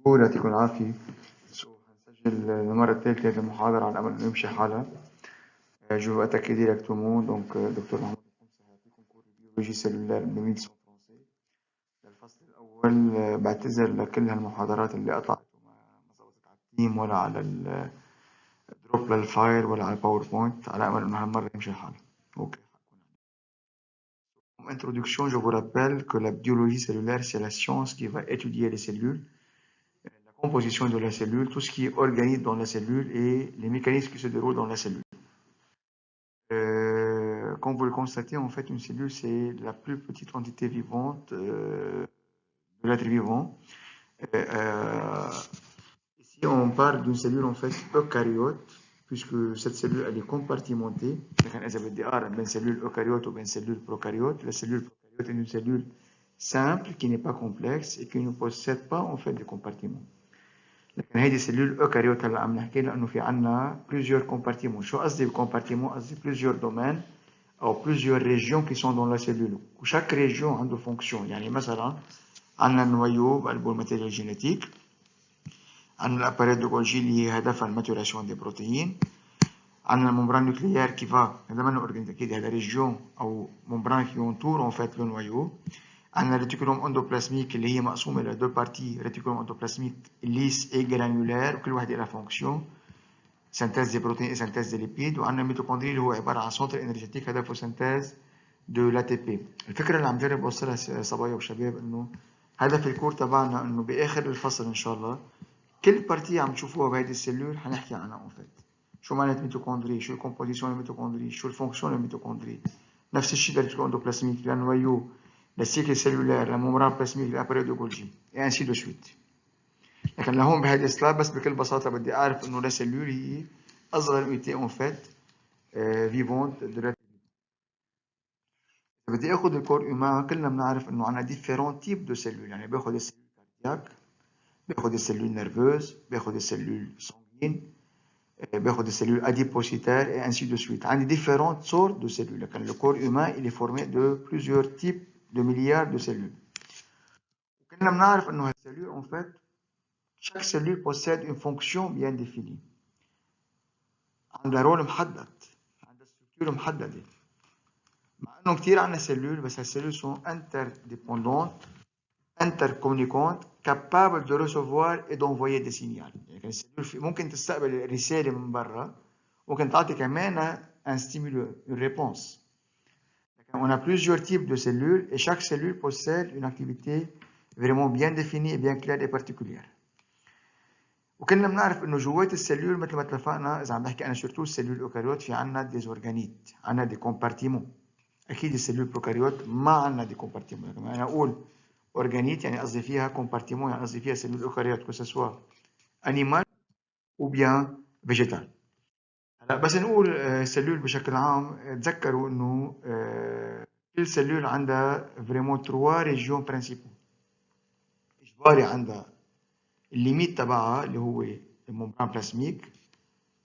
هو يعطيكم العافية. هنسجل المرة الثالثة هذه المحاضرة على أمل إنه يمشي حالها. Je veux attaquer directement. Donc, دكتور محمود الخمسة هيعطيكم كور البيولوجي سيلولار بالميديسون فرنسي للفصل الأول. بعتذر لكل هالمحاضرات اللي قطعت وما ظبطت على التيم ولا على الدروب للفايل ولا على الباوربوينت، على أمل إنه هالمرة يمشي حالها. أوكي. En introduction, je vous rappelle que la biologie cellulaire, c'est la science qui va étudier les cellules, la composition de la cellule, tout ce qui est organique dans la cellule et les mécanismes qui se déroulent dans la cellule. Comme vous le constatez, en fait, une cellule, c'est la plus petite entité vivante de l'être vivant. Ici, on parle d'une cellule, en fait, eucaryote, puisque cette cellule, elle est compartimentée. Une cellule eucaryote ou une cellule prokaryote. La cellule prokaryote est une cellule simple, qui n'est pas complexe et qui ne possède pas, en fait, de compartiments. لكن هذه السلول eucaryote هلا عم نحكي لانه في عندنا plusieurs compartiments. شو قصدي بكompartiment؟ قصدي plusieurs domaines او plusieurs régions qui sont dans la cellule. وشاك région عنده fonction. يعني مثلا عندنا النويو بقلبه الماتيريال جينيتيك، عندنا الاباريل دو جولجي اللي هي هدفها الماتوراسيون دي بروتيين، عندنا الممبران نوكليير كي فا هذا منه اورجانيز اكيد، هذا ريجيون او ممبران كي ينطور en fait le noyau. عندنا الريتيكولوم اندوبلازميك اللي هي مقسومه الى دو بارتي، ريتيكولوم اندوبلازميك ليس اي جرانيولار وكل واحد له فونكسيون، سنتاز دي بروتين سنتاز دي ليبيد. وعندنا الميتوكوندري اللي هو عباره عن سنتر انرجيتيك هدفه سنتاز دو لا تي بي. الفكره اللي عم جرب اوصلها صبايا وشباب انه هدف الكور تبعنا انه باخر الفصل ان شاء الله كل بارتي عم تشوفوها بهيدي السلول حنحكي عنها اون فيت. شو معنات ميتوكوندري، شو الكومبوزيسيون الميتوكوندري، شو الفونكسيون الميتوكوندري. نفس الشيء للريتيكولوم اندوبلازميك، للنويو، للسيكل سيلولار، للممبران بلازميك، للاباريل دو جولجي et ainsi de suite. لكن لهون بهيدي السلايد بس بكل بساطه بدي اعرف انه لا سيلول هي اصغر اونيتي اون فيت فيفونت دو لا. بدي اخذ الكور هيومان، كلنا بنعرف انه عندنا ديفيرون تيب دو سيلول. يعني باخذ السيلول كاردياك، باخذ السيلول نيرفوز، باخذ السيلول سانغين، باخذ السيلول اديبوسيتار et ainsi de suite. عندي différentes sortes de cellules. لكن le corps humain il est formé de plusieurs types de milliards de cellules. وكلنا بنعرف انه هالسيلول en fait chaque cellule possède une fonction bien définie. عندها رول محدد، عندها ستركتور محدده. مع انه كثير عندنا سيلول بس هالسيلول sont interdépendantes, intercommunicantes, capables de recevoir et d'envoyer des signaux. يعني السيلول ممكن تستقبل رساله من برا، ممكن تعطي كمان un stimulus, une réponse. On a plusieurs types de cellules et chaque cellule possède une activité vraiment bien définie et bien claire et particulière. وكلنا بنعرف انه جوات السلول مثل ما اتفقنا، اذا عم بحكي انا سورتو السلول اوكاريوت، في عندنا دي اورجانيت، عندنا دي كومبارتيمون. اكيد السلول بروكاريوت ما عندنا دي كومبارتيمون. لما انا اقول اورجانيت يعني قصدي فيها كومبارتيمون، يعني قصدي فيها سلول اوكاريوت كو سوا انيمال او بيان فيجيتال. هلا بس نقول سلول بشكل عام، تذكروا انه كل سلول عندها فريمون 3 ريجيون برينسيبال. اجباري عندها الليميت تبعها اللي هو الممبران بلازميك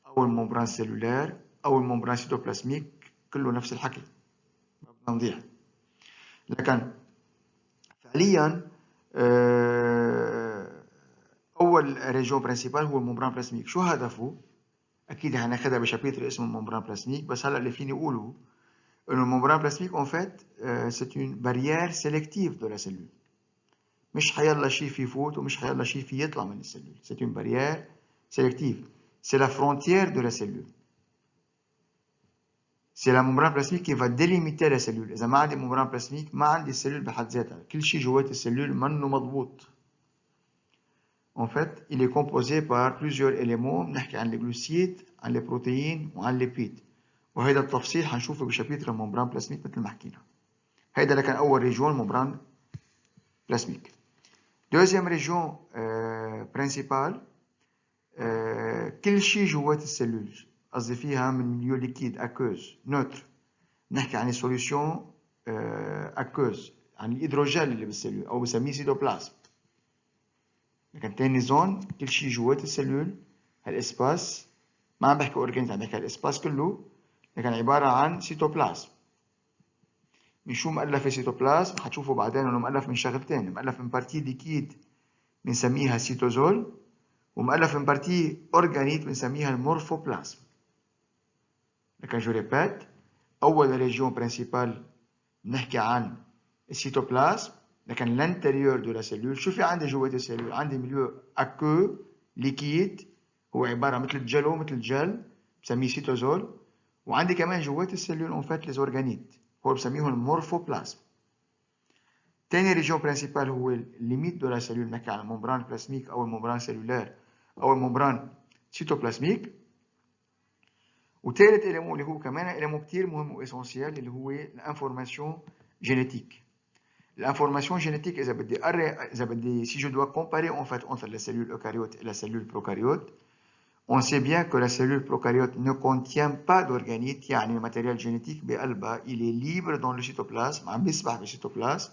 او الممبران سيلولار او الممبران سيتوبلازميك، كله نفس الحكي ما بدنا نضيع. لكن فعليا اول ريجيون برينسيبال هو الممبران بلازميك. شو هدفه؟ اكيد هناخدها بشابيتر اسمه الممبران بلازميك، بس هلا اللي فيني اقوله انه الممبران بلازميك en fait c'est une barrière sélective de la cellule. مش حيلا شيء في يفوت ومش حيلا شيء في يطلع من السلول. C'est une barrière sélective. C'est la frontière de la cellule. C'est la membrane plasmique qui va délimiter la cellule. إذا ما عندي membrane plasmique ما عندي السلول بحد ذاتها، كل شيء جوات السلول منه مضبوط. En fait, il est composé par plusieurs éléments. بنحكي عن الجلوسيد، عن البروتين وعن الليبيد. وهذا التفصيل حنشوفه بشابيتر الممبران بلازميك مثل ما حكينا. هيدا لكان أول ريجون ممبران بلازميك. Deuxième région principale، كل شيء جوات السلول، قصدي فيها من ميليو ليكيد اكوز نوتر. نحكي عن السوليوشن اكوز، عن الهيدروجين اللي بالسلول او بسميه سيتوبلازم. لكن تاني زون كل شيء جوات السلول، هالاسباس ما عم بحكي اورجانيز، عم بحكي الاسباس كله، لكن عباره عن سيتوبلازم. من شو مؤلف السيتوبلازم؟ حتشوفوا بعدين انه مؤلف من شغلتين، مؤلف من بارتي ليكيد بنسميها سيتوزول، ومؤلف من بارتي أورجانيك بنسميها المورفوبلازم. لكن جو ريبيت، أول ريجيون برينسيبال نحكي عن السيتوبلازم، لكن الانتيريور دو لا سيلول. شو في عندي جوات السيلول؟ عندي ميليو اكو ليكيد، هو عباره مثل الجلو مثل الجل، بسميه سيتوزول. وعندي كمان جوات السيلول اون فات لي زورغانيت، هو بسميهم المورفوبلازم. تاني ريجيون برينسيبال هو الليميت دو لا سيلول، نحكي عن الممبران بلازميك او الممبران سيلولار او الممبران سيتوبلازميك. وثالث اليمون اللي هو كمان اليمون كتير مهم واسونسيال اللي هو الانفورماسيون جينيتيك. L'information génétique, si je dois comparer en fait entre la cellule eucaryote et la cellule prokaryote, on sait bien que la cellule prokaryote ne contient pas d'organites, يعني le matériel génétique بقلبها il est libre dans le cytoplasme, عم بيسبح بالcytoplasme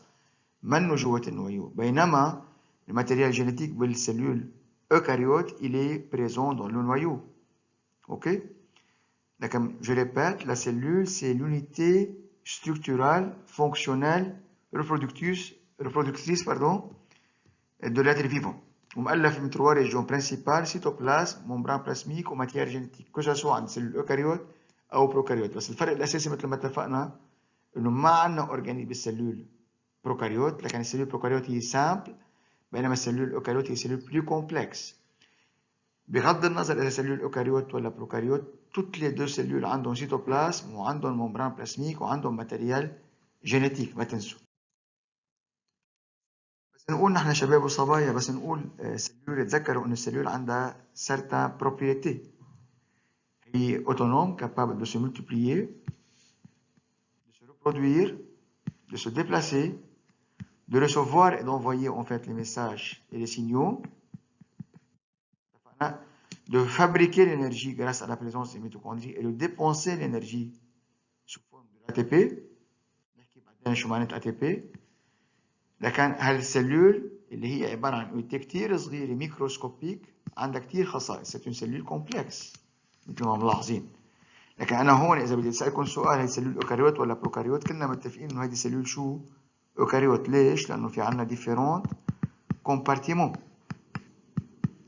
منه جوة النويو. بينما le matériel génétique بالcellule eucaryote il est présent dans le noyau. Ok? Donc, je répète, la cellule c'est l'unité structurale, fonctionnelle, reproductrice de l'être vivant. ومؤلف من 3 régions principales: cytoplasme, membrane plasmique وماتيير génétique، que ce soit عند سيلول eucaryote أو بروكاريوت. بس الفرق الأساسي مثل ما اتفقنا إنه ما عندنا أورجانيل بالسيلول بروكاريوت، لكن السيلول بروكاريوت هي سامبل، بينما السيلول eucaryote هي سيلول بلو كومبلكس. بغض النظر إذا سيلول eucaryote ولا بروكاريوت، toutes les deux cellules عندهم cytoplasme وعندهم membrane plasmique وعندهم ماتيريال جينيتيك، ما تنسوا. نقول نحن شباب وصبايا بس نقول سيلول، تذكروا انه السيلول عندها certaines propriétés. هي autonome, capable de se multiplier, de se reproduire, de se déplacer, de recevoir et d'envoyer en fait les messages et les signaux, de fabriquer l'énergie grâce à la présence des mitochondries et de dépenser l'énergie sous forme de l'ATP. نحكي بعدين شو معنات ATP. لكن هالسيلول اللي هي عبارة عن unité كتير صغيرة ميكروسكوبيك عندها كتير خصائص، c'est une cellule complexe مثل ما ملاحظين. لكن أنا هون إذا بدي أسألكم سؤال، هي سيلول أوكاريوت ولا بروكاريوت؟ كلنا متفقين إنه هيدي سيلول شو؟ أوكاريوت. ليش؟ لأنه في عنا ديفيرونت كومبارتيمون.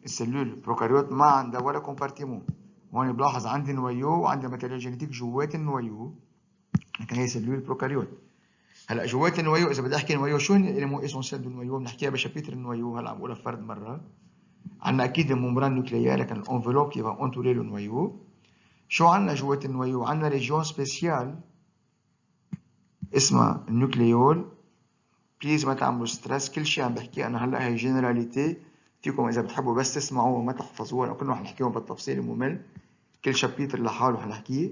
السيلول بروكاريوت ما عندها ولا كومبارتيمون. هون بلاحظ عندي نويو وعندي ماتيريال جينيتيك جوات النويو، لكن هي سيلول بروكاريوت. هلا جوات النويو، اذا بدي احكي نويو، شو هن الاليمون اسونسيال دو النويو؟ بنحكيها بشابيتر النويو، هلا عم بقولها فرد مره. عندنا اكيد الممبران نوكليير، لكن الانفلوب كي فا انتوري لو نويو. شو عندنا جوات النويو؟ عندنا ريجيون سبيسيال اسمها النوكليول. بليز ما تعملوا ستريس، كل شيء عم بحكيه انا هلا هي جنراليتي، فيكم اذا بتحبوا بس تسمعوا وما تحفظوها، كلهم رح نحكيهم بالتفصيل الممل، كل شابيتر لحاله حنحكيه.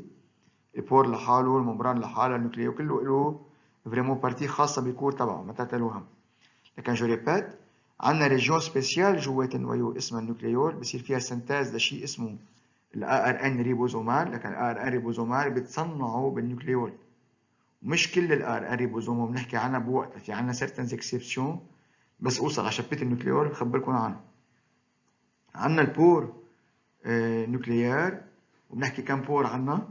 البور لحاله، الممبران لحالها، النوكليو كله له فريمون بارتي خاصه بالكور تبعه، ما تعتلوا هم. لكن جو ريبيت، عندنا ريجيون سبيسيال جوات النويو اسمها النوكليول، بصير فيها سنتاز لشيء اسمه الاي ار ان ريبوزومال، لكن الاي ار ان ريبوزومال بتصنعوا بالنوكليول. مش كل الاي ار ان ريبوزوم بنحكي عنها بوقتها، في عندنا سيرتنز اكسبسيون، بس اوصل على شبيت النوكليول بخبركم عنها. عندنا البور نوكليير، وبنحكي كم بور عندنا،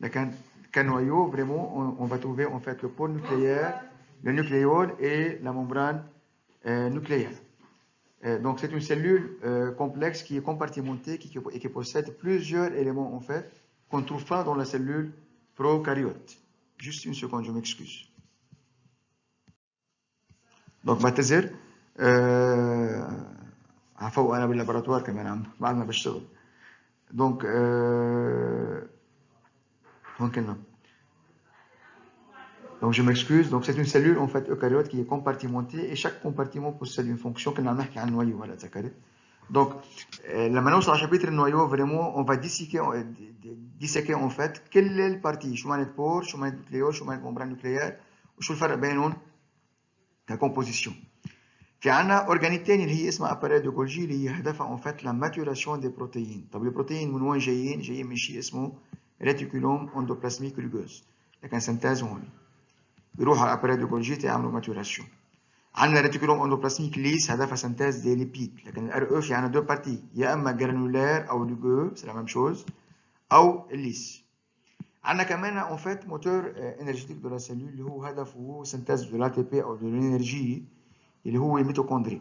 لكن كنويو vraiment on va trouver en fait le pôle nucléaire, le nucléole et la membrane nucléaire. Donc c'est une cellule complexe qui est compartimentée et qui possède plusieurs éléments en fait qu'on ne trouve pas dans la cellule prokaryote. Juste une seconde, je m'excuse. Donc بعتذر، عفوا انا باللابراتوار كمان عم بعدنا بشتغل. Donc هون كنا. Donc je m'excuse. Donc c'est une cellule en fait eucaryote qui est compartimentée et chaque compartiment possède une fonction. كنا عم نحكي عن النويو هلا تذكرت. Donc لما نوصل على شابيتر النويو vraiment on va disséquer en fait كل البارتي، شو معنات بور، شو معنات نوكليول، شو معنات ممبران نوكليير، وشو الفرق بينهم ككومبوزيسيون. في عنا اورجانيل تاني اللي هي اسمها اباريل دو جولجي، اللي هي هدفها en fait la maturation des protéines. طب البروتين من وين جايين؟ جايين من شيء اسمه ريتيكولوم اندوبلازميك ريجوز، لكن سنتاز هون بيروحوا على الاباريل دو جولجي تيعملوا ماتوراسيون. عندنا ريتيكولوم اندوبلازميك ليس هدفها سنتاز دي ليبيد، لكن الار او في عندنا دو بارتي، يا اما جرانولير او لوجو سي لا ميم شوز، او الليس. عندنا كمان اون فيت موتور انرجيتيك دو لا سيلول اللي هو هدفه سنتاز دو لا تي بي او دو الانرجي اللي هو الميتوكوندري.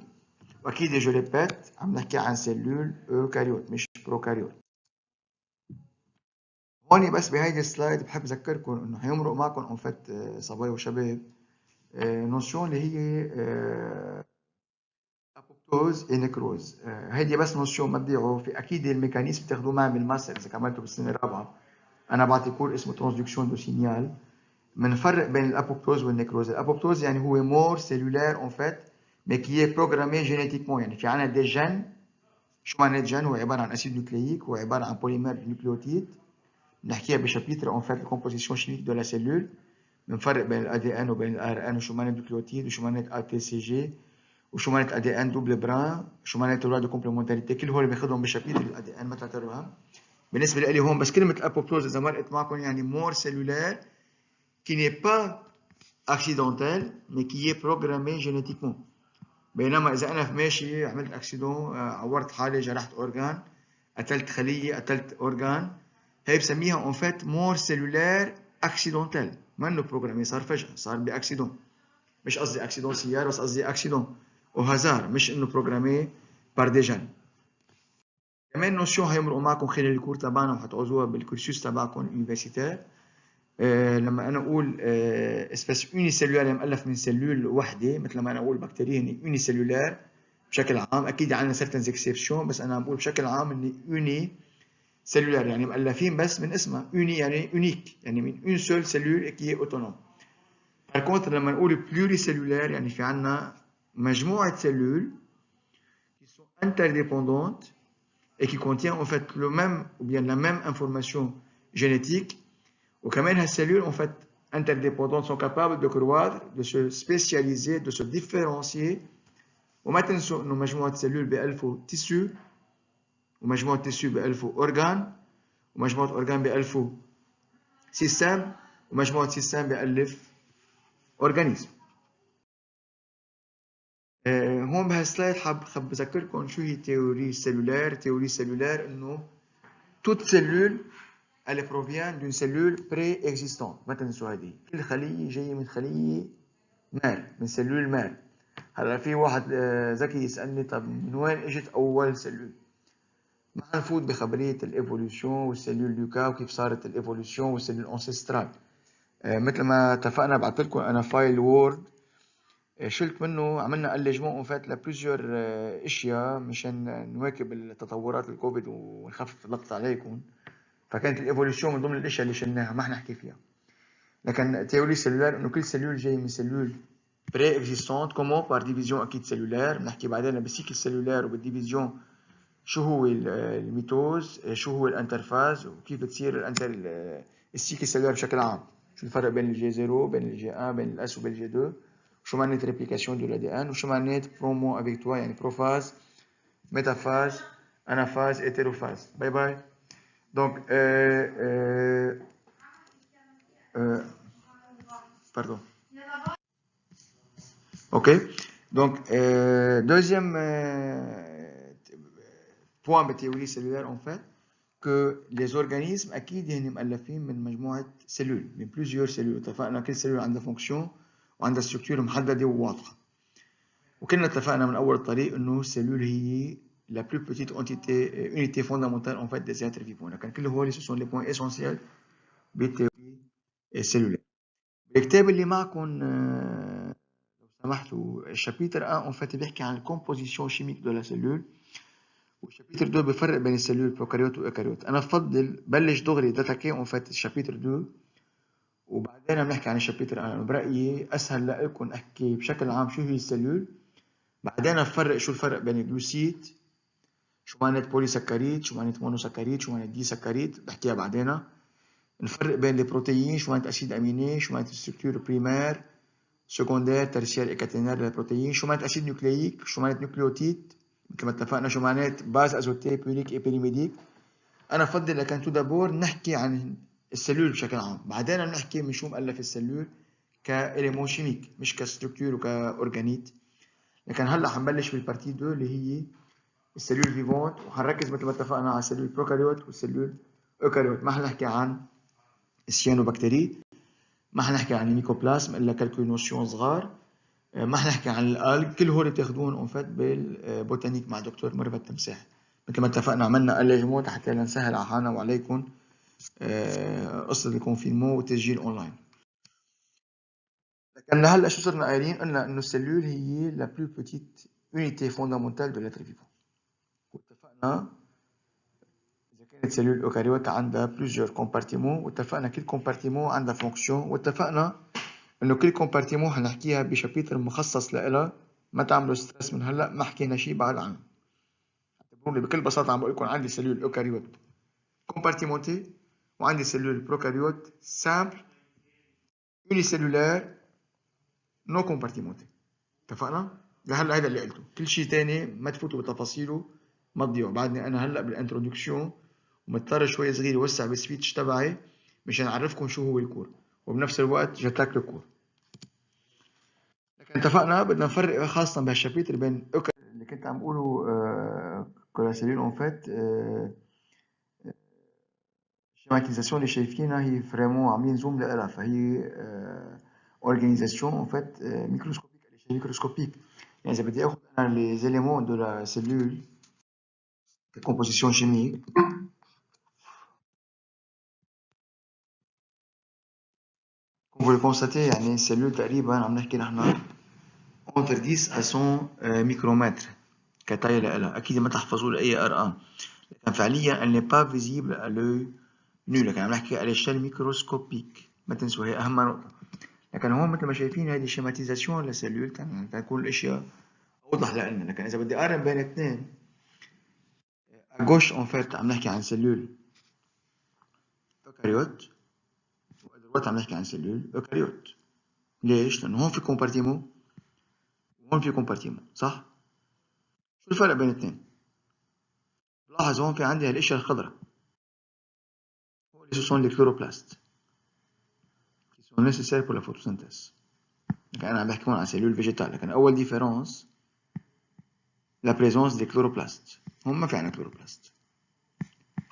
واكيد جو ريبيت عم نحكي عن سيلول اوكاريوت مش بروكاريوت. هون بس بهيدي السلايد بحب اذكركم انه حيمرق معكم اون فيت صبايا وشباب نوسيون اللي هي ابوبتوز ونكروز. هيدي بس نوسيون ما تضيعوا، في اكيد الميكانيزم بتاخذوه معي بالماستر اذا كملتوا بالسنه الرابعه. انا بعطي كور اسمه ترانسدكسيون دو سينيال. بنفرق بين الابوبتوز والنكروز. الابوبتوز يعني هو مور سيلولار اون فيت مي كي بروغرامي جينيتيكمون، يعني في عنا دي جين. شو معنات جين؟ هو عباره عن اسيد نوكلييك، هو عباره عن بوليمر نوكليوتيد. بنحكيها بشابيتر اون فيت الكومبوزيسيون شيميك دو لا سيلول. بنفرق بين الاي دي ان وبين الار ان، وشو معنات نوكليوتيد وشو معنات اي تي سي جي وشو معنات اي دي ان دوبل بران، شو معنات الروا دو كومبليمونتاريتي. كل هول بياخذهم بشابيتر الاي دي ان، ما تعتبروها. بالنسبه لي هون بس كلمه الابوبتوز اذا مرقت معكم يعني مور سيلولار qui n'est pas accidentel mais qui est programmé génétiquement. بينما اذا انا ماشي عملت اكسيدون، عورت حالي، جرحت اورجان، قتلت خليه، قتلت اورجان، هي بسميها اون فيت مور سيلولار اكسيدونتال، منه بروجرامي، صار فجأة، صار باكسيدون. مش قصدي اكسيدون سيارة، بس قصدي اكسيدون وهزار، مش انه بروجرامي بار دي جن. كمان نوسيون هيمرقوا معكم خلال الكور تبعنا وحتعوزوها بالكورسوس تبعكم يونيفرسيتير. لما انا اقول اسبيس يوني سيلولار يعني مؤلف من سيلول وحده، مثل ما انا اقول بكتيريا هي يوني سيلولار بشكل عام. اكيد عندنا سيرتنز اكسبشن، بس انا عم بقول بشكل عام ان يوني سيلولار يعني مؤلفين بس من اسمها. يوني يعني يونيك، يعني من اون سول سيلول كي اوتونوم. بار كونتر لما نقول بلوري سيلولار يعني في عندنا مجموعه سيلول qui sont interdépendantes et qui contient en fait le même ou bien la même information génétique. وكمان هالسيلول en fait interdépendantes sont capables de croître, de se spécialiser, de se différencier. وما تنسوا انه مجموعة سيلول بألفوا تيسيو، ومجموعة تيسيو بألفوا أورغان، ومجموعة أورغان بألفوا سيستم، ومجموعة سيستم بألف أورغانيزم. هون بهالسلايد حاب بذكركم شو هي تيوري سيلولار. تيوري سيلولار انه toute cellule elle provient d'une cellule préexistante. ما تنسوا هذه، كل خلية جاية من خلية مال، من سلول مال. هلا في واحد ذكي يسألني طب من وين اجت أول سلول؟ ما حنفوت بخبرية الإيفولوشن والسلول لوكا وكيف صارت الإيفولوشن والسلول أنسسترال. مثل ما اتفقنا بعثت لكم أنا فايل وورد شلت منه، عملنا أليجمون اون فات لبليزيور اشياء مشان نواكب التطورات الكوفيد ونخفف الضغط عليكم. فكانت الايفولوشن من ضمن الاشياء اللي شلناها ما حنحكي فيها. لكن تيوري سيلولار انه كل سيلول جاي من سيلول بري اكزيستونت. كومون؟ بار ديفيزيون اكيد سيلولار. بنحكي بعدين بالسيكل سيلولار وبالديفيزيون شو هو الميتوز، شو هو الانترفاز، وكيف بتصير السيكل سيلولار بشكل عام. شو الفرق بين الجي 0 بين الجي 1 بين الاس وبين الجي 2، شو معنات ريبليكاسيون دو الادي ان، وشو معنات برومو افيك توا يعني بروفاز، ميتافاز، انافاز، هيتيروفاز. باي باي. دونك pardon. Ok. Donc, deuxième point de théorie cellulaire, en fait, que les organismes أكيد هن مؤلفين من مجموعة سيلول، من plusieurs cellules. اتفقنا كل سيلول عندها فونكسيون وعندها ستركتور محددة وواضحة. وكنا اتفقنا من أول الطريق إنه السيلول هي la plus petite unité fondamentale en fait des êtres vivants. لكن كل هول ce sont les points essentiels بالتhéorie cellulaire. الكتاب اللي معكم لو سمحتوا الشابيتر 1 اون فات بيحكي عن الكومبوزيسيون شيميك دو لا سيلول، والشابيتر 2 بفرق بين السيلول بروكاريوت وايكاريوت. انا بفضل بلش دغري داتاكي اون فات الشابيتر 2 وبعدين بنحكي عن الشابيتر 1. برايي اسهل لكم احكي بشكل عام شو هي السيلول، بعدين بفرق شو الفرق بين الجلوسيد، شو معنات بوليسكريد، شو معنات مونوسكريد، شو معنات ديسكريد، بحكيها بعدين. نفرق بين البروتيين، شو معنات اسيد اميني، شو معنات ستركتور بريمير سكوندير ترشير اكاتينير للبروتيين، شو معنات اسيد نوكلييك، شو معنات نوكليوتيد، مثل ما اتفقنا شو معنات باز ازوتي بيوريك اي بيريميديك. انا بفضل لكن تو دابور نحكي عن السلول بشكل عام، بعدين نحكي من شو مؤلف السلول كاليمون شيميك مش كستركتور وكاورجانيت. لكن هلا حنبلش بالبارتي 2 اللي هي السلول فيفونت، وحنركز مثل ما اتفقنا على السلول بروكاريوت والسلول اوكاريوت. ما حنحكي عن السيانوبكتيري، ما حنحكي عن الميكوبلازم الا كالكو نوسيون صغار. ما حنحكي عن الالج، كل هول بتاخدوهم اون فات بالبوتانيك مع دكتور مربى تمساح. مثل ما اتفقنا عملنا اليجمنت حتى نسهل على حالنا وعليكم قصة الكونفينمون والتسجيل اونلاين. لكن لهلا شو صرنا قايلين؟ قلنا انه السلول هي لا بلو بوتيت يونيتي فوندامونتال دو لاتر فيفون. واتفقنا اذا كانت سلول اوكاريوت عندها بلوزيور كومبارتيمون، واتفقنا كل كومبارتيمون عندها فونكسيون، واتفقنا انه كل كومبارتيمون حنحكيها بشابيتر مخصص لها. ما تعملوا ستريس من هلا، ما حكينا شيء بعد عنه. اعتبروني بكل بساطه عم بقول لكم عندي سلول اوكاريوت كومبارتيمونتي، وعندي سلول بروكاريوت سامبل يونيسيلولار نو كومبارتيمونتي. اتفقنا؟ لهلا هذا اللي قلته، كل شيء ثاني ما تفوتوا بتفاصيله، ما تضيعوا. بعدني انا هلا بالانترودكسيون ومضطر شوي صغير اوسع بالسبيتش تبعي مشان اعرفكم شو هو الكور، وبنفس الوقت جت لك الكور. لكن اتفقنا بدنا نفرق خاصة بهالشابيتر بين اللي كنت عم بقوله كولاسيلين اون فات. الشيماتيزاسيون اللي شايفينها هي فريمون عاملين زوم لها، فهي اورجانيزاسيون اون فات ميكروسكوبيك على شيء ميكروسكوبيك. يعني اذا بدي اخذ انا لي زيليمون دو لا سيلول كومبوزيسيون شيميك، كوم فو كونستاتي يعني السيلول تقريبا عم نحكي نحن entre 10 à 100 ميكرومتر كتاية لها. اكيد ما تحفظوا لي اي ارقام، لكن فعليا elle n'est pas visible à l'œil nu، لكن عم نحكي على l'échelle ميكروسكوبيك، ما تنسوا هي اهم نقطة. لكن هون مثل ما شايفين هذه الشيماتيزاسيون للسيلول تكون الاشياء اوضح لنا. لكن اذا بدي اقارن بين اثنين، جوش اون فات عم نحكي عن سيلول اوكاريوت، ودلوقتي عم نحكي عن سيلول اوكاريوت. ليش؟ لانه هون في كومبارتيمون وهون في كومبارتيمون، صح؟ شو الفرق بين الاثنين؟ لاحظ هون في عندي هالاشياء الخضراء، هو اللي سون لي كلوروبلاست qui sont nécessaires pour la photosynthèse. لكن انا عم بحكي هون عن سيلول فيجيتال. لكن اول ديفيرونس لا بريزونس دي كلوروبلاست، هون ما في عندنا كلوروبلاست.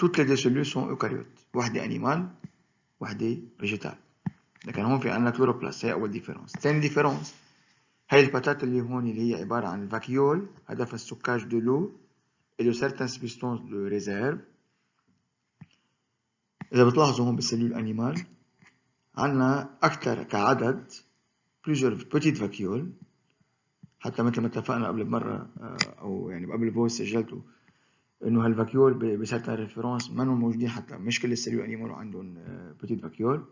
toutes les deux cellules sont eucaryotes، واحدة انيمال واحدة فيجيتال. لكن هون في عندنا كلوروبلاست، هي اول ديفيرونس. ثاني ديفيرونس هاي الباتات اللي هون اللي هي عبارة عن الفاكيول، هدفها السكاج دو لو et de certaines substances de réserve. إذا بتلاحظوا هون بالسلول أنيمال عنا أكثر كعدد plusieurs petites vacuoles، حتى مثل ما اتفقنا قبل بمرة أو يعني قبل الفويس سجلته إنه هالفاكيول بسيرتان ريفرنس ما موجودين، حتى مش كل السلول أنيمال عندهم بتيت فاكيول.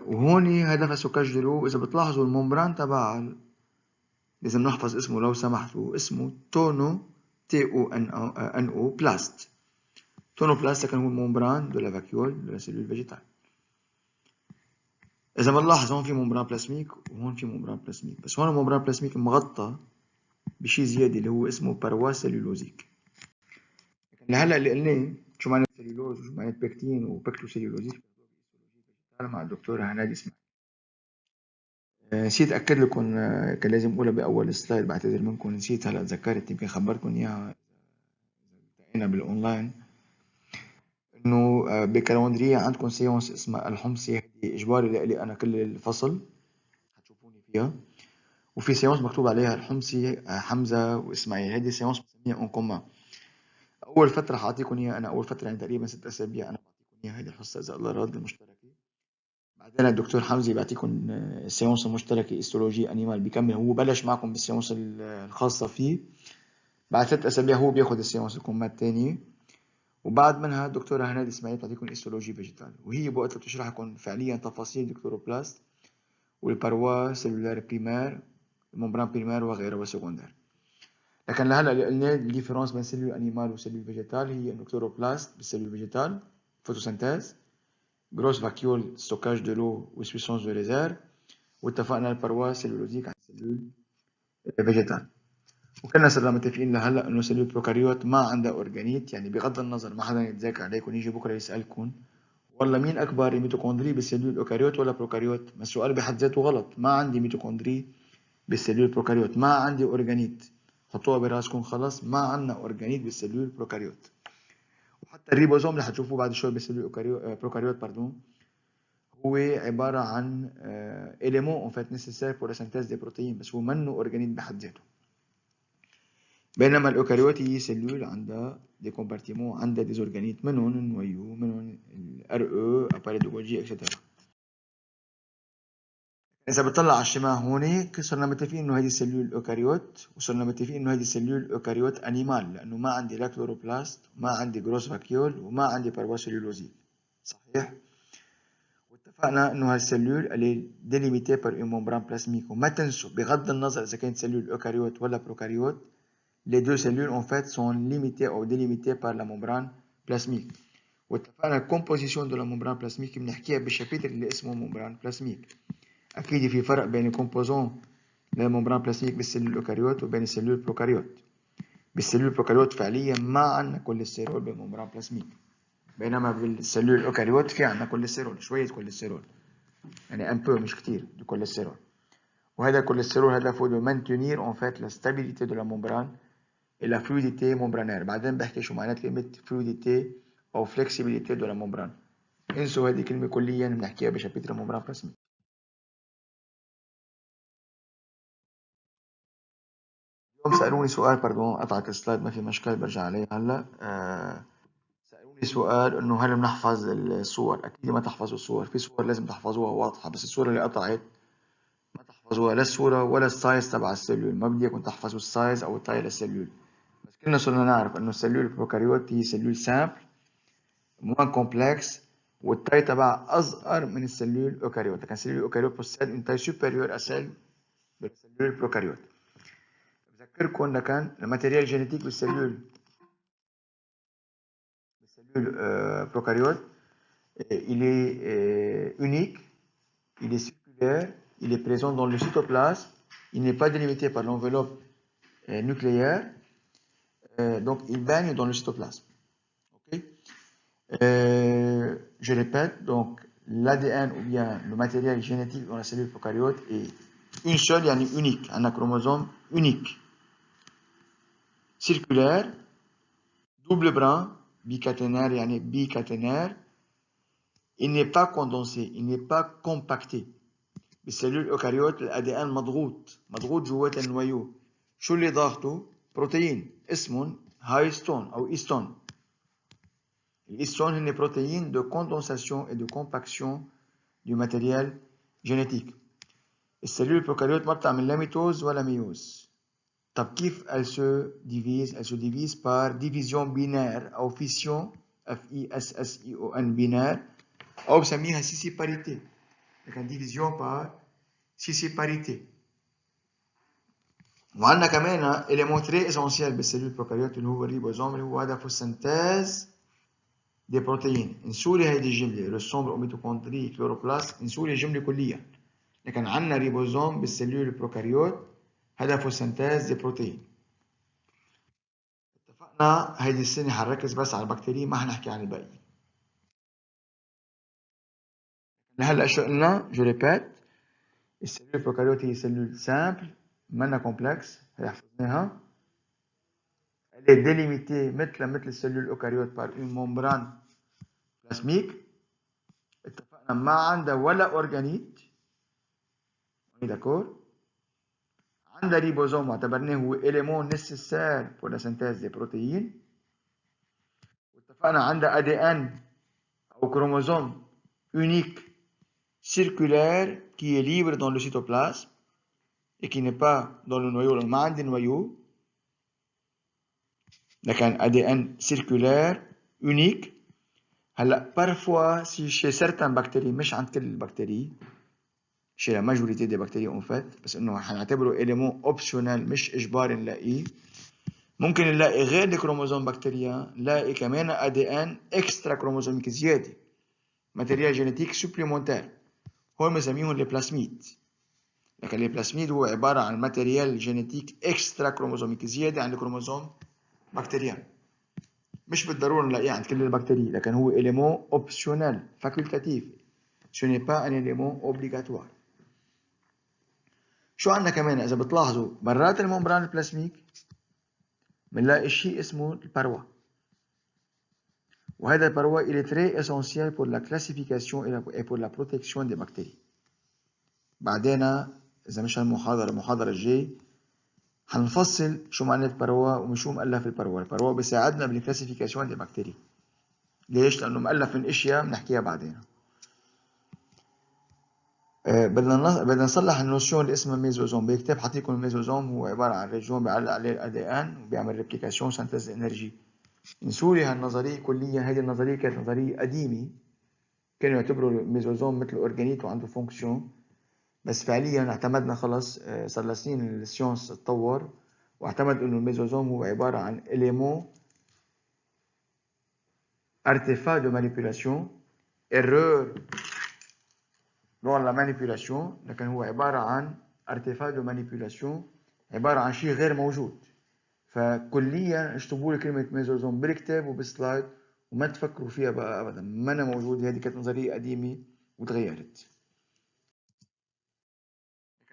وهون هدفها سكاج دو لو. إذا بتلاحظوا الممبران تبعها لازم نحفظ اسمه لو سمحتوا، اسمه تونو تي او ان او بلاست. تونوبلاست كان هو الممبران دو لا فاكيول دو لا سيلول فيجيتال. إذا بنلاحظ هون في ممبران بلازميك وهون في ممبران بلازميك، بس هون الممبران بلازميك مغطى بشيء زيادة اللي هو اسمه باروا سيلولوزيك. لكن لهلا اللي قلناه شو معنى سيلولوز وشو معنى بكتين وبكتو سيلولوزيك مع الدكتورة هنادي اسماعيل. نسيت أكد لكم، كان لازم أقولها بأول سلايد، بعتذر منكم نسيت، هلا تذكرت يمكن خبرتكم إياها التقينا بالأونلاين. إنه بكالندرية عندكم سيونس اسمها الحمصي، هذه إجباري لإلي أنا كل الفصل هتشوفوني فيها. وفي سيونس مكتوب عليها الحمصي حمزة وإسماعيل، هذه سيونس بسميها أون كومان. أول فترة حأعطيكم إياها أنا، أول فترة يعني تقريبا 6 أسابيع أنا بعطيكم إياها هذه الحصة إذا الله راد المشتركة. بعدين الدكتور حمزي بيعطيكم السيونس المشتركة هيستولوجي أنيمال، بيكمل هو بلش معكم بالسيونس الخاصة فيه. بعد 6 أسابيع هو بياخد السيونس الكومات الثانية، وبعد منها الدكتورة هنادي إسماعيل بتعطيكم هيستولوجي فيجيتال، وهي بوقتها بتشرح لكم فعليا تفاصيل الكلوروبلاست والباروا سيلولار بريمير، الممبران بريمير وغيرها وسكوندير. لكن لهلا اللي قلنا الديفرنس بين سيلول انيمال وسيلول فيجيتال هي انه كلوروبلاست بالسيلول فيجيتال فوتوسينثيز، جروس فاكيول ستوكاج دو لو وسبيسونس دو ريزيرف، واتفقنا الباروا سيلولوزيك عن السيلول فيجيتال. وكنا صرنا متفقين لهلا انه سيلول بروكاريوت ما عندها اورجانيت. يعني بغض النظر ما حدا يتذاكر عليكم يجي بكره يسالكم والله مين اكبر ميتوكوندري بالسيلول اوكاريوت ولا بروكاريوت، بس السؤال بحد ذاته غلط. ما عندي ميتوكوندري بالسيلول بروكاريوت، ما عندي اورجانيت. حطوها براسكم خلص، ما عندنا اورجانيت بالسيلول بروكاريوت. وحتى الريبوزوم اللي حتشوفوه بعد شوي بالسيلول بروكاريوت باردون هو عبارة عن élément en fait nécessaire pour la synthèse des protéines بس هو منه أورجانيل بحد ذاته. بينما الأوكاريوت هي سيلول عندها دي كومبارتيمون، عندها دي أورجانيت منهم النويو، منهم ال RE appareil de Golgi etc. إذا بتطلع على الشمال هونيك صرنا متفقين إنه هذه السيلول أوكاريوت، وصرنا متفقين إنه هذه السيلول أوكاريوت أنيمال، لأنه ما عندي لا كلوروبلاست، ما عندي جروس فاكيول، وما عندي باروا سيلولوزيك. صحيح؟ واتفقنا إنه هالسيلول elle est délimitée par une membrane plasmique، وما تنسوا بغض النظر إذا كانت سيلول أوكاريوت ولا بروكاريوت، les deux cellules en fait sont limitées ou délimitées par la membrane plasmique. واتفقنا الكومبوزيشن دو لا membrane plasmique بنحكيها بالشابتر اللي اسمه membrane plasmique. أكيد في فرق بين الكومبوزون للممبران بلاسميك بالسلول الأوكاريوت وبين السلول البروكاريوت. بالسلول البروكاريوت فعليا ما عندنا كوليسترول بالممبران بلاسميك، بينما بالسلول الأوكاريوت في عندنا كوليسترول، شوية كوليسترول، يعني ان بو مش كتير دو كوليسترول. وهذا الكوليسترول هدفه دو مانتونير اون فات لا ستابيليتي دو لا ممبران et la fluidité membranaire. بعدين بحكي شو معنات كلمة فلويديتي أو فلكسيبيليتي دو لا ممبران. انسوا هذه كلمة كليا بنحكيها بشابتر الممبران بلاسميك. اليوم سألوني سؤال، باردون قطعت السلايد ما في مشكلة برجع عليه هلا. سألوني سؤال إنه هل بنحفظ الصور؟ أكيد ما تحفظوا الصور، في صور لازم تحفظوها واضحة، بس الصورة اللي قطعت ما تحفظوها، لا الصورة ولا السايز تبع السلول، ما بدي إياكم تحفظوا السايز أو الطاي للسلول. بس كلنا صرنا نعرف إنه السلول البروكاريوت هي سلول سامبل موان كومبلكس، والتاي تبعها أصغر من السلول الأوكاريوت، لكن السلول الأوكاريوت possède une taille supérieure à celle de la cellule prokaryote. بذكركم إن كان الماتيريال جينيتيك بالسلول prokaryote il est unique, il est circulaire, il est présent dans le cytoplasme, il n'est pas délimité par l'enveloppe nucléaire, donc il baigne dans le cytoplasme. Okay. Je répète, donc l'ADN ou bien le matériel génétique dans la cellule prokaryote est une seule, yani unique, un chromosome unique, circulaire, double brin, bicaténaire, yani bicaténaire. Il n'est pas condensé, il n'est pas compacté. بالسلول الأوكاريوت ال ADN مضغوط جوات النويو. شو اللي ضاغطه؟ بروتين اسمه هايستون أو إيستون. الإيستون هن بروتين de condensation et de compaction du matériel génétique. السلول البروكاريوت ما بتعمل لا ميتوز ولا ميوز. طب كيف elle se divise? Elle se divise par division binaire أو fission FISSION binaire أو بسميها سيسيباريتي. لكن division par سيسيباريتي. وعندنا كمان élément très essentiel بالسلول البروكاريوت اللي هو الريبوزوم، اللي هو هدفه السنتاز دي بروتين. نسولي هيدي الجمله رسوم الميتوكوندري كلوروبلاست، نسولي الجمله كليا. لكن عندنا ريبوزوم بالسلول البروكاريوت هدفه السنتاز دي بروتين. اتفقنا هيدي السنه حنركز بس على البكتيريا، ما حنحكي عن الباقي. هلا شو قلنا؟ جو ريبيت، السلول البروكاريوت هي سلول سامبل منا كومبلكس، هي حفظناها. Elle est délimitée مثل السلول الأوكاريوت par une membrane plasmique. اتفقنا ما عندها ولا أورجانيت، داكور. عندها ريبوزوم اعتبرناه هو élément nécessaire pour la synthèse des protéines. واتفقنا عندها ADN أو chromosome unique circulaire qui est libre dans le cytoplasme et qui n'est pas dans le noyau. ما عندي noyau، لكن ADN circulaire unique. هلا parfois si chez certaines bactéries، مش عند كل البكتيريا، chez la majorité des bactéries en fait، بس انه حنعتبره élément optionnel مش اجباري نلاقيه. ممكن نلاقي غير الكروموزوم بكتيريا، نلاقي كمان ADN اكسترا كروموزوميك زياده، ماتيريال جينيتيك سوبليمونتير، هول بنسميهم لي بلاسميد. لكن لي بلاسميد هو عباره عن ماتيريال جينيتيك اكسترا كروموزوميك زياده عند الكروموزوم بكتيريان، مش بالضروره نلاقيه عند كل البكتيريا، لكن هو élément optionnel facultatif، ce n'est pas un élément obligatoire. شو عندنا كمان؟ اذا بتلاحظوا برات الممبران البلاسميك بنلاقي شيء اسمه الباروا. وهذا الباروا il est très essentiel pour la classification et pour la protection des bactéries. بعدين إذا مش المحاضرة الجاي هنفصل شو معنى الباروا وشو مؤلف الباروا. الباروا بيساعدنا بالكلاسيفيكاسيون دي بكتيريا. ليش؟ لأنه مؤلف من أشياء بنحكيها بعدين. بدنا نصلح النوسيون اللي اسمها ميزوزوم. بالكتاب حاطيكم الميزوزوم هو عبارة عن ريجون بيعلق عليه ال ADN وبيعمل ريبليكاسيون سنتز انرجي. نسوري هالنظرية كليا. هذه النظرية كانت نظرية قديمة، كانوا يعتبروا الميزوزوم مثل أورجانيت وعنده فونكسيون، بس فعليا اعتمدنا خلص صار لها سنين السيونس تطور واعتمد انه الميزوزوم هو عبارة عن élément artefact de manipulation erreur dans la manipulation، لكن هو عبارة عن artefact de manipulation، عبارة عن شيء غير موجود. فكليا اشطبوا لي كلمة ميزوزوم بالكتاب وبالسلايد وما تفكروا فيها بقى ابدا، ما أنا موجود. هذه كانت نظرية قديمة وتغيرت.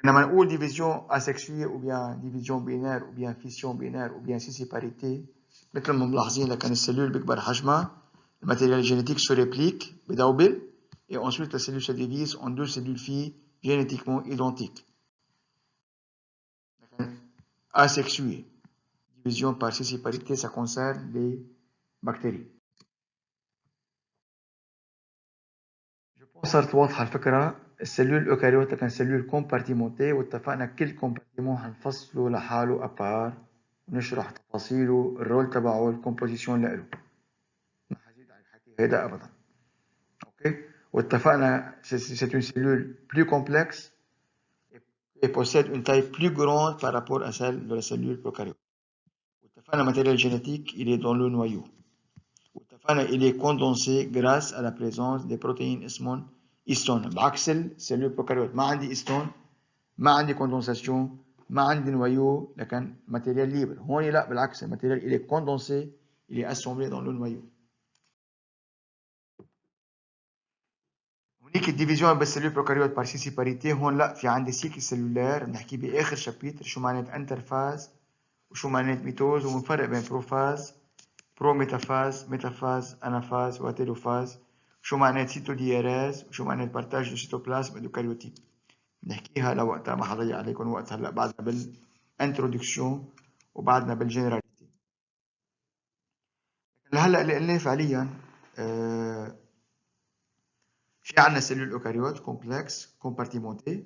لما نقول ديفيزيون asexuée ou bien division binaire ou bien fission binaire ou bien scission-parité، مثل ما ملاحظين لكن السلول بيكبر حجمها، الماتيريال génétique se réplique بدوبل et ensuite la cellule se divise en deux cellules filles génétiquement identiques. Asexuée, division par scission-parité, ça concerne les bactéries. Je pense صارت واضحة الفكرة. السلول الأوكاريوت كان سلول كومبارتيمونتي، واتفقنا كل كومبارتيمون هنفصله لحاله أبار ونشرح تفاصيله، الرول تبعه، الكومبوزيشن لإله. ما حزيد على الحكي هيدا أبدا. أوكي، واتفقنا c'est une cellule plus complexe et possède une taille plus grande par rapport à celle de la cellule prokaryote. واتفقنا le matériel génétique il est dans le noyau. واتفقنا il est condensé grâce à la présence des protéines اسمهم histone. بعكس السلول بروكاريوت ما عندي histone، ما عندي كوندنساسيون، ما عندي نويو، لكن ماتيريال ليبر. هون لا، بالعكس الماتيريال il est condensé، il est assemblé dans le noyau. هونيك الديفيزيون بالسلول بروكاريوت بار سيسيباريتي. هون لا، في عندي سيكل سلولار بنحكي باخر شابيتر شو معنات انترفاز وشو معنات ميتوز، وبنفرق بين بروفاز، بروميتافاز، ميتافاز، انافاز وتيلوفاز، شو معنات سيتودياراز وشو معنات بارتاج دو سيتوبلازم اندوكاريوتيك. نحكيها لوقتها، ما حضيع عليكم وقت هلا، بعدنا بالانترودكسيون وبعدنا بالجنراليتي. هلا اللي قلناه فعليا في عندنا سيلول اوكاريوت كومبلكس كومبارتيمونتي،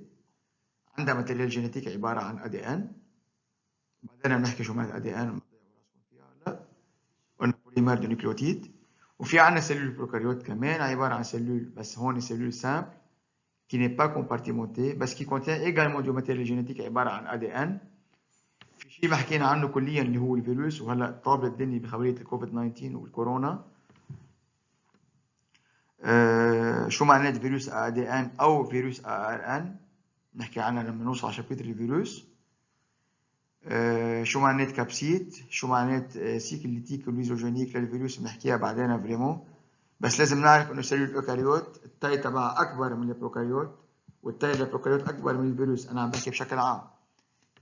عندها ماتيريال جينيتيك عباره عن ادي ان. بعدين بنحكي شو معنات ادي ان، هلا قلنا بوليمر دو نيوكليوتيد. وفي عندنا سيلول بروكاريوت كمان عباره عن سيلول، بس هون سيلول سامبل qui n'est pas compartimentée بس qui contient également du matériel génétique عباره عن ادي ان. في شيء ما حكينا عنه كليا اللي هو الفيروس، وهلا طاب الدنيا بخبريه الكوفيد 19 والكورونا. شو معنات فيروس ادي ان او فيروس ار ان، نحكي عنها لما نوصل على شابتر الفيروس. شو معنات كابسيد، شو معنات سيكليتيك وليزوجينيك للفيروس بنحكيها بعدين فريمون. بس لازم نعرف انه سيلول الاوكاريوت التاي تبعها اكبر من البروكاريوت، والتاي للبروكاريوت اكبر من الفيروس. انا عم بحكي بشكل عام،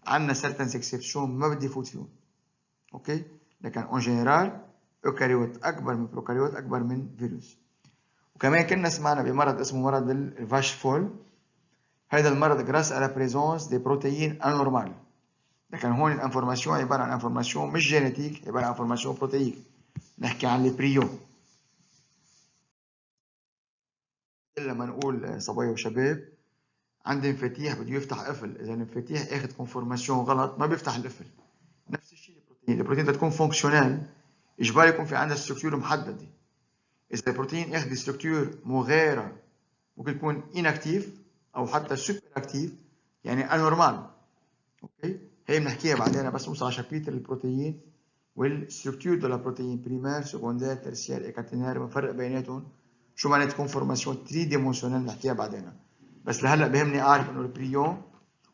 عندنا سيرتنز اكسبشن ما بدي فوت فيهم، اوكي، لكن اون جنرال اوكاريوت اكبر من بروكاريوت اكبر من فيروس. وكمان كنا سمعنا بمرض اسمه مرض الفاش فول. هذا المرض جراس على بريزونس دي بروتيين انورمال، لكن هون الانفورماسيون عباره عن انفورماسيون مش جينيتيك، عباره عن انفورماسيون بروتيين. نحكي عن البريون. لما نقول صبايا وشباب عندي مفاتيح بده يفتح قفل، اذا المفاتيح اخذ كونفورماسيون غلط ما بيفتح القفل. نفس الشيء البروتين بدها تكون فونكشنال، اجباري يكون في عندها ستركتور محدده. اذا البروتين اخذ ستركتور مغايره ممكن يكون inactive او حتى سوبر اكتيف، يعني انورمال. اوكي، هي بنحكيها بعدين بس نوصل على شابيتر البروتين والستركتور دو لا بروتين بريمير سكوندير ترسيير اي كاتينير، بنفرق بيناتهم. شو معنات كونفورماسيون 3 ديمونسيونيل نحكيها بعدين. بس لهلا بهمني اعرف انه البريون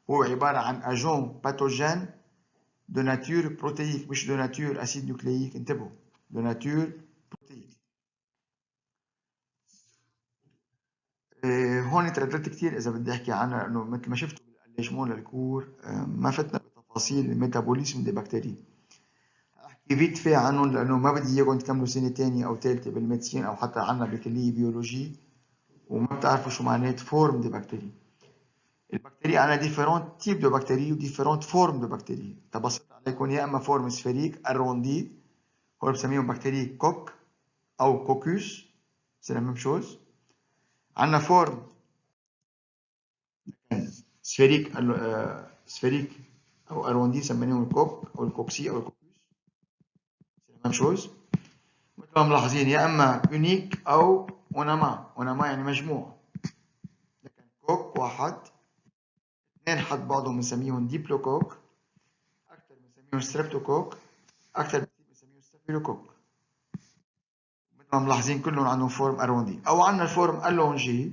هو عباره عن اجون باثوجين دو ناتور بروتييك، مش دو ناتور اسيد نوكلييك، انتبهوا، دو ناتور بروتييك. هون ترددت كثير اذا بدي احكي عنها، انه مثل ما شفتوا بالاليجمون للكور ما فتنا بتفاصيل الميتابوليزم دي بكتيريا. احكي فيت في عنهم لأنه ما بدي إياكم تكملوا سنة تانية أو تالتة بالميديسين أو حتى عنا بكلية بيولوجي وما بتعرفوا شو معنات فورم دي بكتيريا. البكتيريا عندنا ديفيرونت تيب دو بكتيريا وديفيرونت فورم دو بكتيريا. تبسط عليكم يا إما فورم سفيريك أروندي هو بسميهم بكتيريا كوك أو كوكوس، سي لا ميم شوز. عندنا فورم سفيريك سفيريك أو أروندي سميناهم الكوك أو الكوكسي أو الكوكوس، سي لا ميم شوز. مثل ما ملاحظين يا اما يونيك او اوناما يعني مجموع، لكن كوك واحد، اثنين حد بعضهم بنسميهم ديبلوكوك، اكثر بنسميهم ستريبتوكوك، اكثر بكثير بنسميهم ستافيلوكوك. مثل ما ملاحظين كلهم عندهم فورم اروندي. او عندنا الفورم الونجي،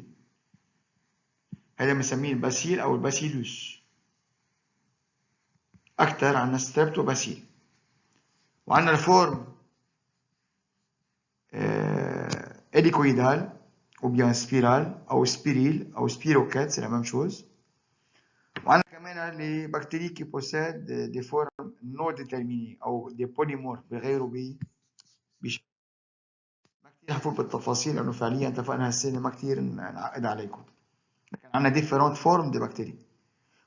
هذا بنسميه الباسيل او الباسيلوس، اكثر عندنا ستريبتوباسيل. وعندنا الفورم هيليكويدال ou bien spirale او سبيريل او سبيروكات، c'est la même chose. وعندنا كمان les bactéries qui possèdent des formes non déterminées أو des polymorphes بغيروا بشكل. ما كتير حفوت بالتفاصيل لأنه فعليا اتفقنا هالسنة ما كتير نعقد عليكم، لكن عندنا different form de bactéries،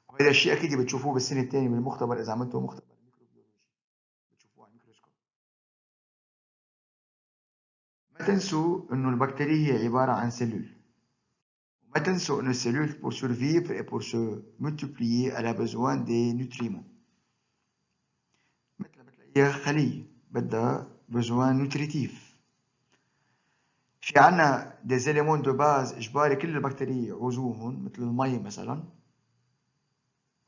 وهذا الشيء أكيد بتشوفوه بالسنة الثانية بالمختبر إذا عملتوا مختبر ميكروبيولوجي بتشوفوه على الميكروسكوب. ما تنسوا إنه البكتيريا هي عبارة عن سيلول، وما تنسوا إنه السيلول pour survivre et pour se multiplier elle a besoin des nutriments. مثل ما بتلاقيها خلية بدها besoin nutritif. في عنا des éléments de base إجباري كل البكتيريا يعوزوهم مثل المي مثلا،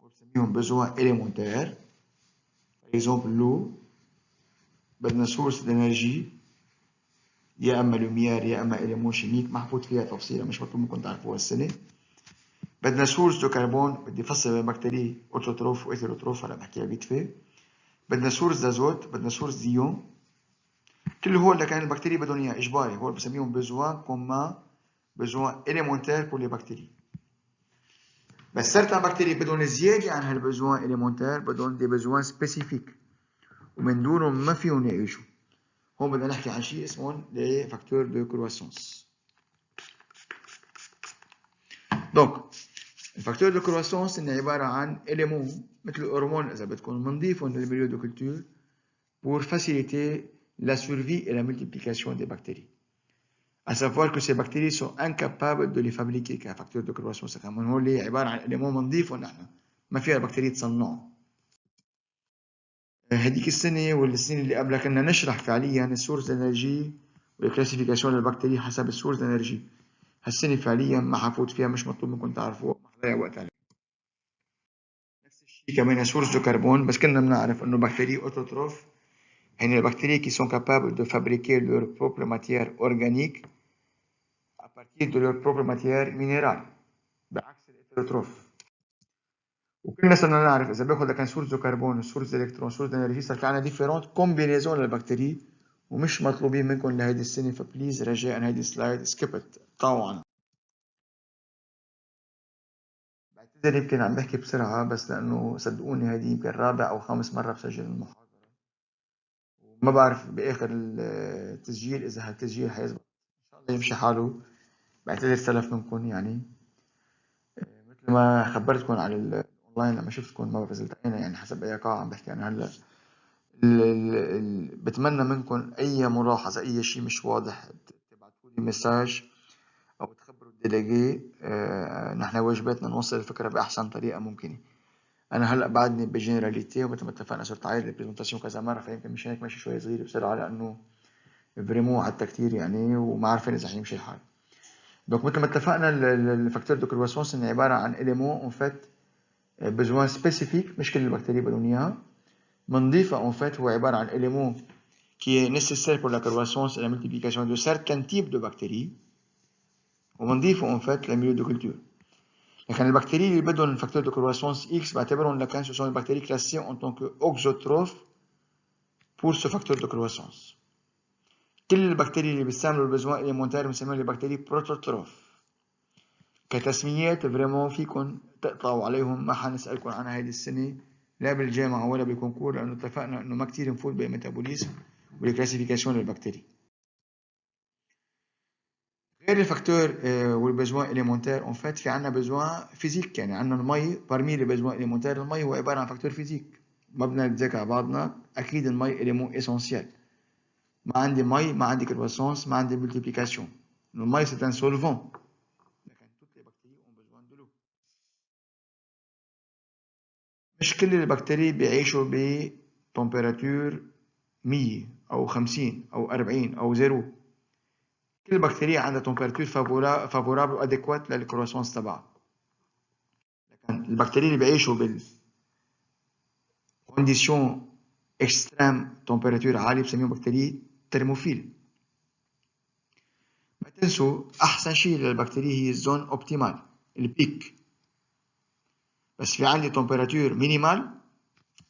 بنسميهم besoin élémentaire. par exemple l'eau، بدنا source d'énergie يا اما لوميير يا اما إليمون شيميك محطوط فيها تفصيله مش مطلوب منكم تعرفوها السنه. بدنا سورس دو كربون، بدي افصل بين بكتيريا اوتوتروف وايثيروتروف هلا بحكيها فيت في. بدنا سورس دازوت، بدنا سورس ديون. كل هول اللي كان البكتيريا بدهم اياه اجباري، هول بسميهم besoin commun besoin élémentaire pour les bactéries. بس سيرتان بكتيريا بدهم زياده عن هالبزوان إليمونتير، بدهم دي بزوان سبيسيفيك ومن دونهم ما فيهم يعيشوا. هون بدنا نحكي عن شيء اسمهم لي فاكتور دو كرواسونس. دونك الفاكتور دو كرواسونس هن عباره عن إليمون مثل الهرمون اذا بدكم بنضيفهم للميليو دو كولتور pour faciliter la survie et la multiplication des bactéries. À savoir que ces bactéries sont incapables de les fabriquer كفاكتور دو كرواسونس، كمان هو اللي عباره عن إليمون بنضيفهم نحن، ما فيها البكتيريا تصنعهم. هديك السنة والسنين اللي قبلها كنا نشرح فعليا السورس انرجي والكلاسيفيكاسيون للبكتيريا حسب السورس انرجي. هالسنة فعليا ما حفوت فيها، مش مطلوب منكم تعرفوها، ما حضيع وقت عليكم. نفس الشيء كمان سورس دو كربون، بس كنا بنعرف انه بكتيريا اوتوتروف يعني البكتيريا qui sont capables de fabriquer leur propre matière organique à partir de leur propre matière minérale بعكس الهيتروتروف. وكلنا صرنا نعرف اذا باخذ كان سورس دو كربون وسورس دو الكترون سورس دو انرجي صار في عندنا ديفيرونت كومبينيزون للبكتيريا ومش مطلوبين منكم لهيدي السنه، فبليز رجاء هيدي السلايد سكيبت طاوعوا عنها. بعتذر يمكن عم بحكي بسرعه بس لانه صدقوني هيدي يمكن رابع او خامس مره بسجل المحاضره، وما بعرف باخر التسجيل اذا هالتسجيل حيزبط. ان شاء الله يمشي حاله. بعتذر سلف منكم يعني. مثل ما خبرتكم على الاونلاين لما شفتكم ما بنزلت عيني يعني حسب اي قاعه عم بحكي انا هلا. بتمنى منكم اي ملاحظه اي شيء مش واضح تبعتوا لي مساج او تخبروا الديليجي. نحن واجباتنا نوصل الفكره باحسن طريقه ممكنه. انا هلا بعدني بجنراليتي ومثل ما اتفقنا صرت عايد البرزنتاسيون كذا مره، فيمكن مشان هيك ماشي شوي صغير بسرعه لانه فريمون عدت كثير يعني وما عارفين اذا حيمشي الحال. دونك مثل ما اتفقنا الفاكتور دو كرواسونس هي عباره عن اليمون اون فيت بزوان سبيسيفيك مش كل البكتيريا بدهم اياها بنضيفها. اون فيت هو عباره عن اليمون qui est nécessaire pour la croissance et la multiplication de certains types de bactéries وبنضيفه en fait للميليو دو كولتور. لكن البكتيريا اللي بدهم الفاكتور دو كرواسونس اكس بعتبرهم لكن ce sont les bactéries classées en tant que auxotrophes pour ce facteur de croissance. كل البكتيريا اللي بيستعملوا البزوان اليمونتير بنسميهم البكتيريا بروتوتروف. كتسميات فريمون فيكم تقطعوا عليهم، ما حنسألكم عنها هيدي السنة لا بالجامعة ولا بالكونكور، لأنه اتفقنا إنه ما كتير نفوت بالميتابوليزم والكلاسيفيكاسيون للبكتيريا. غير الفاكتور والبزوان إليمونتير اون فات في عنا بزوان فيزيك، يعني عنا المي بارمي لي بزوان إليمونتير. المي هو عبارة عن فاكتور فيزيك، ما بدنا نتذكر على بعضنا، أكيد المي إليمون إيسونسيال. ما عندي مي ما عندي كرواسونس ما عندي ملتيبليكاسيون. المي سي ان سولفون، لكن toutes les bactéries ont besoin de l'eau. مش كل البكتيريا بيعيشوا بتمبيراتور 100 أو 50 أو 40 أو زيرو. كل بكتيريا عندها تمبيراتور فافورابل واديكوات للكرواسونس تبعها. لكن البكتيريا اللي بيعيشوا بالكونديسيون اكستريم تمبيراتور عالية بسميهم بكتيريا ترموفيل. ما تنسوا أحسن شيء للبكتيريا هي الزون اوبتيمال، البيك. بس في عندي تمبيراتور مينيمال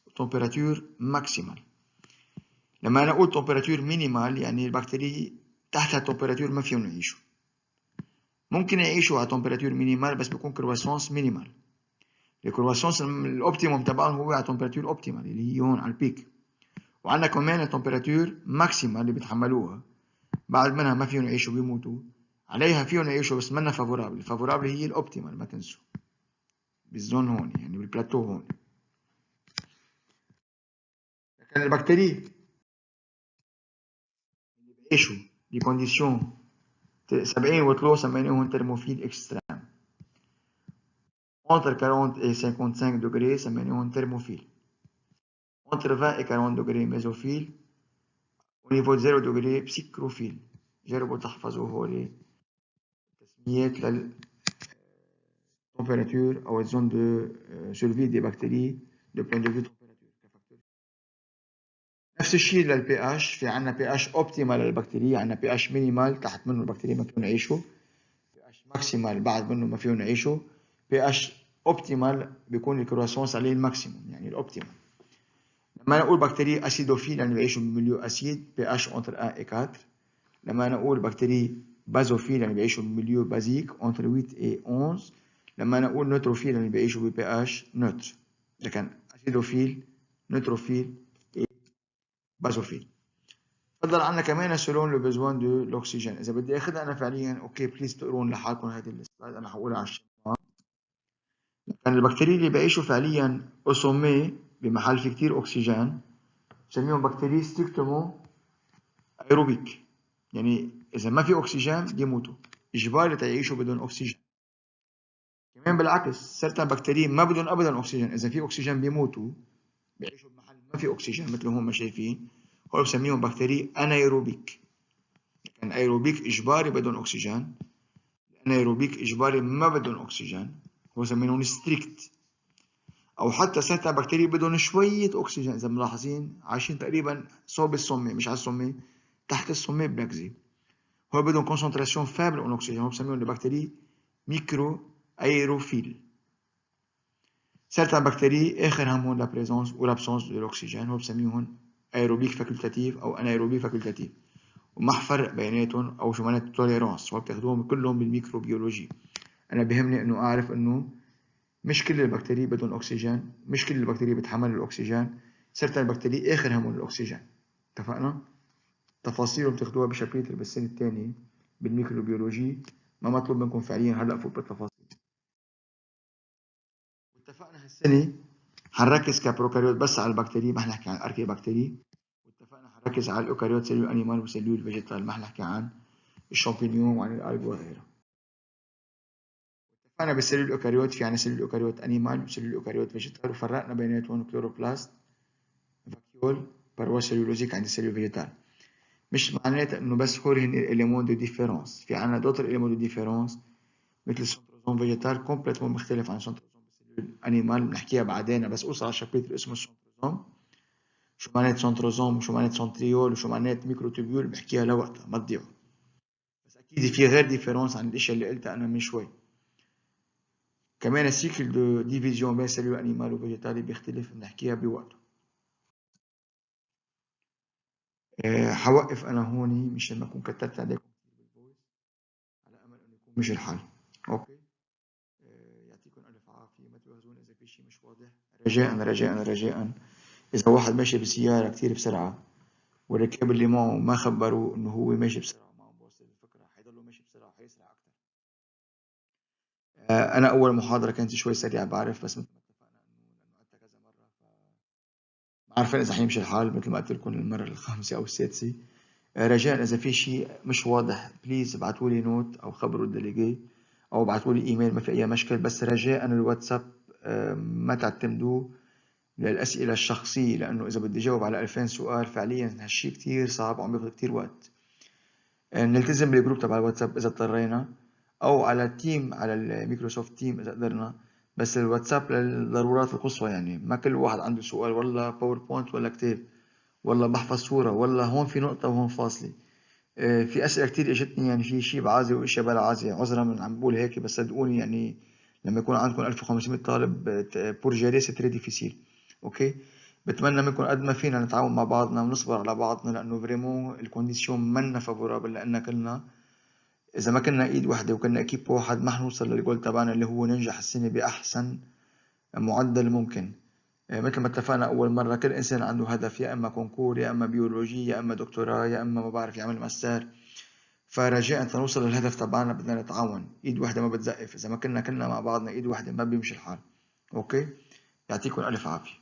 وتمبيراتور ماكسيمال. لما أنا أقول تمبيراتور مينيمال يعني البكتيريا تحت التمبيراتور ما فيهم يعيشوا. ممكن يعيشوا على تمبيراتور مينيمال بس بيكون كرواسونس مينيمال. الكرواسونس الاوبتيموم تبعهم هو على تمبيراتور اوبتيمال اللي هي هون على البيك. وعندنا كمان التمبيراتور ماكسيمال اللي بيتحملوها، بعد منها ما فيهم يعيشوا بيموتوا. عليها فيهم يعيشوا بس منا فافورابل. الفافورابل هي الاوبتيمال، ما تنسوا بالزون هون، يعني بالبلاتو هون. لكن البكتيريا اللي بيعيشوا بكونديسيون 70 وطلوع سميناهم ترموفيل اكستريم. entre 40 et 55 degrés سميناهم ترموفيل. entre 20 et 40 degrés ميزوفيل. au niveau de 0 degrés بسيكروفيل. جربوا تحفظوا هولي التسميات للتمبيراتور أو الزون دو سيرفي دي بكتيري دو بوين دو فيو تمبيراتور كفاكتور. نفس الشيء للبي اتش، في عندنا بي اتش اوبتيمال للبكتيريا، عندنا بي اتش مينيمال تحت منه البكتيريا ما فيهم يعيشوا، بي اتش ماكسيمال بعد منه ما فيهم يعيشوا، بي اتش اوبتيمال بيكون الكرواسونس عليه الماكسيموم يعني الاوبتيمال. لما نقول بكتيريا اسيدوفيل يعني بيعيشوا بمليو اسيد بي اتش اونتر 1 et 4. لما نقول بكتيريا بازوفيل يعني بيعيشوا بمليو بازيك اونتر 8 et 11. لما نقول نوتروفيل يعني بيعيشوا ببي اتش نوتر. لكن اسيدوفيل نوتروفيل بازوفيل. فضل عنا كمان سولون لو بيزوان دو لوكسيجين. اذا بدي اخذها انا فعليا اوكي بليز تقرون لحالكم هذه السلايد، انا حقولها على الشمال. لكن البكتيريا اللي بيعيشوا فعليا اوسومي بمحل في كتير اكسجين بسميهم بكتيريا ستريكتومون ايروبيك. يعني اذا ما في اكسجين بيموتوا، اجباري تعيشوا بدون اكسجين. كمان بالعكس سيرتان بكتيريا ما بدهم ابدا اكسجين، اذا في اكسجين بيموتوا، بيعيشوا بمحل ما في اكسجين مثل هم شايفين. هول بسميهم بكتيريا انايروبيك. لكن ايروبيك اجباري بدون اكسجين، انايروبيك اجباري ما بدهم اكسجين، هو بسميهم ستريكت. او حتى سيرتان بكتيريا بدهم شويه اكسجين، اذا ملاحظين عايشين تقريبا صوب السمي مش على السمي، تحت السمي بنكزي. هو بدهم كونسنتراسيون فابل اون اكسجين، هو بسميهم البكتيريا ميكرو ايروفيل. certaines bactéries اخر همهم لا بريزونس و لابسونس دو الاكسجين، هو بسميهم ايروبيك فاكولتاتيف او انايروبيك فاكولتاتيف. وما فرق بيناتهم او شو معنات توليرانس، هو بتاخذوهم كلهم بالميكروبيولوجي. انا بهمني انه اعرف انه مش كل البكتيريا بدهم اكسجين، مش كل البكتيريا بتحمل الاكسجين. certaines البكتيريا اخر همهم الاكسجين. اتفقنا؟ تفاصيلهم بتاخذوها بشابتر بالسنه الثانيه بالميكروبيولوجي، ما مطلوب منكم فعليا هلا فوق بالتفاصيل. واتفقنا هالسنه حنركز كبروكاريوت بس على البكتيريا، ما حنحكي عن الاركي بكتيريا. واتفقنا حنركز على الاوكاريوت سيلول انيمال وسيلول فيجيتال، ما حنحكي عن الشامبينيون وعن الالجو وغيرها. اتفقنا بالسيلول الاوكاريوت في عنا سيلول اوكاريوت انيمال وسيلول اوكاريوت فيجيتال، وفرقنا بيناتهم كلوروبلاست فاكيول باروا سيلولوجيك عند السيلول فيجيتال. مش معناتها انه بس هول هن الاليمون دو ديفيرونس، في عنا دوتر اليمون دو ديفيرونس مثل السنتروزوم فيجيتال كومبليتمون مختلف عن السنتروزوم بالسيلول انيمال، بنحكيها بعدين بس اوصل على الشابتر اسمه السنتروزوم. شو معنات سنتروزوم وشو معنات سنتريول وشو معنات ميكروتوبيول بحكيها لوقتها ما تضيعوا. بس اكيد في غير ديفيرونس عن الاشياء اللي قلتها انا من شوي. كمان السيكل دو ديفيزيون بين سيلول انيمال وفيجيتالي بيختلف، بنحكيها بوقته. حوقف انا هون مشان ما اكون كترت عليكم بالفويس، على امل انه يكون مش الحل. اوكي. يعطيكم الف عافيه، ما توهزون اذا في شيء مش واضح. رجاء رجاء رجاء، إذا واحد ماشي بسيارة كتير بسرعة والركاب اللي معه ما خبروه إنه هو ماشي بسرعة ما عم بوصل الفكرة، حيضلوا ماشي بسرعة حيسرع أكتر. أنا أول محاضرة كانت شوي سريعة بعرف، بس مثل ما اتفقنا إنه لأنه عدتها كذا مرة ما عارفين إذا حيمشي الحال مثل ما قلت لكم المرة الخامسة أو السادسة. رجاء إذا في شيء مش واضح بليز ابعتوا لي نوت أو خبروا الديليجي أو ابعتوا لي إيميل، ما في أي مشكل. بس رجاء الواتساب ما تعتمدوه للأسئلة الشخصية، لأنه إذا بدي جاوب على 2000 سؤال فعليا هالشي كتير صعب وعم بياخد كتير وقت. نلتزم بالجروب تبع الواتساب إذا اضطرينا، أو على التيم على الميكروسوفت تيم إذا قدرنا. بس الواتساب للضرورات القصوى، يعني ما كل واحد عنده سؤال والله باوربوينت ولا كتاب والله بحفظ صورة والله هون في نقطة وهون فاصلة. في أسئلة كتير إجتني، يعني في شيء بعازي وإشياء بلا عازي، عذرا من عم بقول هيك، بس صدقوني يعني لما يكون عندكم 1500 طالب بور جيري سي تري ديفيسيل. أوكي، بتمنى منكم قد ما فينا نتعاون مع بعضنا ونصبر على بعضنا، لأنه فريمون الكونديسيون منا فافورابل لأننا كلنا. إذا ما كنا إيد واحدة وكنا أكيب واحد ما حنوصل للجول تبعنا اللي هو ننجح السنة بأحسن معدل ممكن. مثل ما اتفقنا أول مرة، كل إنسان عنده هدف، يا إما كونكور يا إما بيولوجي يا إما دكتوراه يا إما ما بعرف يعمل ماستر. فرجاء تنوصل للهدف تبعنا بدنا نتعاون، إيد واحدة ما بتزقف. إذا ما كنا كلنا مع بعضنا إيد واحدة ما بيمشي الحال. أوكي، يعطيكم ألف عافية.